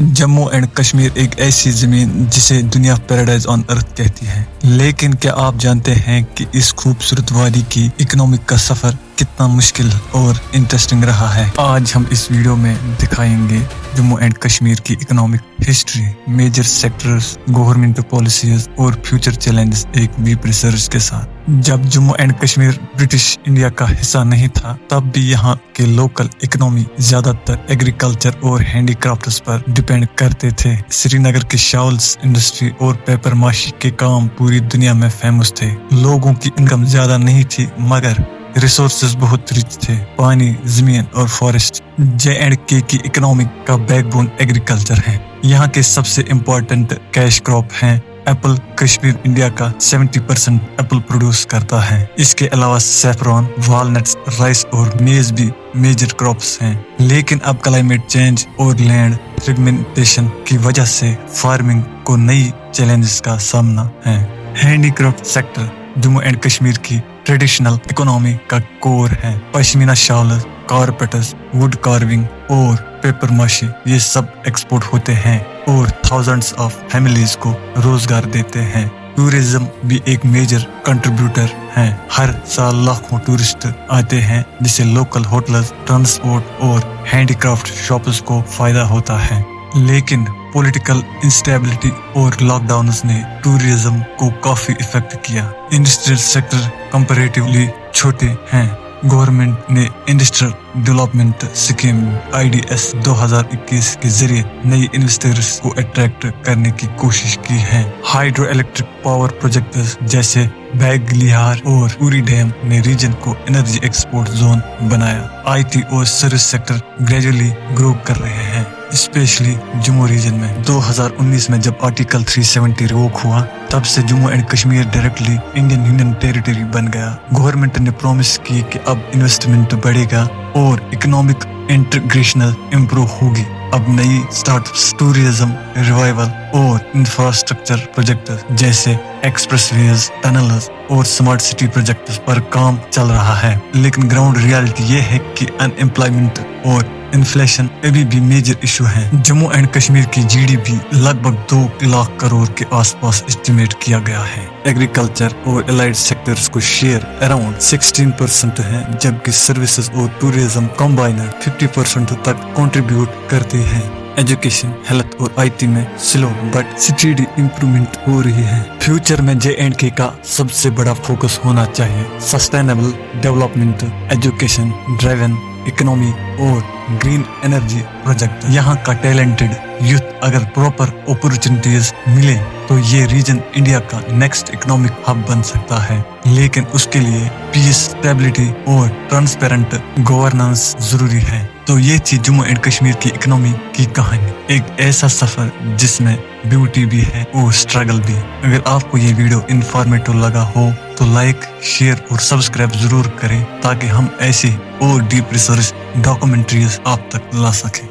Jammu and Kashmir एक ऐसी जमीन जिसे दुनिया पैराडाइज ऑन अर्थ कहती है, लेकिन क्या आप जानते हैं कि इस खूबसूरत वादी की इकोनॉमिक का सफर कितना मुश्किल और इंटरेस्टिंग रहा है। आज हम इस वीडियो में दिखाएंगे जम्मू एंड कश्मीर की economic history, major sectors, government policies और फ्यूचर चैलेंजेस एक डीप रिसर्च के साथ। जब Jammu and Kashmir British India का हिस्सा नहीं था, तब भी यहाँ के लोकल इकोनॉमी ज्यादातर एग्रीकल्चर और हैंडीक्राफ्ट्स पर डिपेंड करते थे। श्रीनगर की शॉल्स इंडस्ट्री और पेपर माशी के काम पूरी दुनिया में फेमस थे। लोगों की इनकम ज्यादा नहीं थी, मगर रिसोर्सेज बहुत रिच थे, पानी, जमीन और फॉरेस्ट। J&K की इकोनॉमी का बैकबोन एग्रीकल्चर है। यहाँ के सबसे इम्पोर्टेंट कैश क्रॉप हैं एप्पल। कश्मीर इंडिया का 70% एप्पल प्रोड्यूस करता है। इसके अलावा सैफरॉन, वॉलनट्स, राइस और मेज भी मेजर क्रॉप्स हैं। लेकिन अब क्लाइमेट चेंज और लैंड फ्रेगमेंटेशन की वजह से फार्मिंग को नई चैलेंजेस का सामना है। Handicraft sector Jammu and Kashmir की ट्रेडिशनल इकोनॉमी का कोर है। Pashmina shawl, carpets, wood carving और पेपर माशी ये सब एक्सपोर्ट होते हैं और थाउजेंड्स ऑफ फैमिलीज को रोजगार देते हैं। टूरिज्म भी एक मेजर कंट्रीब्यूटर है। हर साल लाखों टूरिस्ट आते हैं, जिससे लोकल होटल्स, ट्रांसपोर्ट और हैंडीक्राफ्ट शॉप्स को फायदा होता है। लेकिन पॉलिटिकल इंस्टेबिलिटी और लॉकडाउन्स ने टूरिज्म को काफी इफेक्ट किया। इंडस्ट्रियल सेक्टर कंपैरेटिवली छोटे हैं। गवर्नमेंट ने इंडस्ट्रियल डेवलपमेंट स्कीम IDS 2021 के जरिए नई इन्वेस्टर्स को अट्रैक्ट करने की कोशिश की है। हाइड्रो इलेक्ट्रिक पावर प्रोजेक्ट्स जैसे बैगलिहार और उरी डैम ने रीजन को एनर्जी एक्सपोर्ट जोन बनाया। IT और सर्विस सेक्टर ग्रेजुअली ग्रो कर रहे हैं, स्पेशली जम्मू रीजन में। 2019 में जब आर्टिकल 370 रिवोक हुआ, तब से Jammu and Kashmir directly Indian union territory बन गया। गवर्नमेंट ने प्रॉमिस की कि अब इन्वेस्टमेंट बढ़ेगा और इकोनॉमिक इंटीग्रेशन इम्प्रूव होगी। अब नई स्टार्टअप्स, टूरिज्म रिवाइवल और इंफ्रास्ट्रक्चर प्रोजेक्ट जैसे एक्सप्रेसवेज, टनल्स और स्मार्ट सिटी प्रोजेक्ट्स पर काम चल रहा है। लेकिन ग्राउंड रियलिटी ये है कि अनएम्प्लॉयमेंट और इन्फ्लेशन अभी भी मेजर इशू है। जम्मू एंड कश्मीर की GDP लगभग 2 लाख करोड़ के आसपास एस्टिमेट किया गया है। एग्रीकल्चर और एलाइड सेक्टर्स को शेयर अराउंड 16% है, जबकि सर्विसेज और टूरिज्म कंबाइनड 50% तक कंट्रीब्यूट करते हैं। एजुकेशन, हेल्थ और IT में स्लो बट स्टेडी इम्प्रूवमेंट हो रही है। फ्यूचर में J&K का सबसे बड़ा फोकस होना चाहिए sustainable development, education driven economy और ग्रीन एनर्जी प्रोजेक्ट। यहाँ का टैलेंटेड यूथ अगर प्रॉपर अपॉर्चुनिटीज मिले तो ये रीजन इंडिया का नेक्स्ट इकोनॉमिक हब बन सकता है। लेकिन उसके लिए पीस, स्टेबिलिटी और ट्रांसपेरेंट गवर्नेंस जरूरी है। तो ये थी जम्मू एंड कश्मीर की इकोनॉमी की कहानी, एक ऐसा सफर जिसमें ब्यूटी भी है और स्ट्रगल भी। अगर आपको ये वीडियो इंफॉर्मेटिव लगा हो तो लाइक, शेयर और सब्सक्राइब जरूर करें, ताकि हम ऐसे और डीप रिसर्च डॉक्यूमेंट्रीज आप तक ला सकें।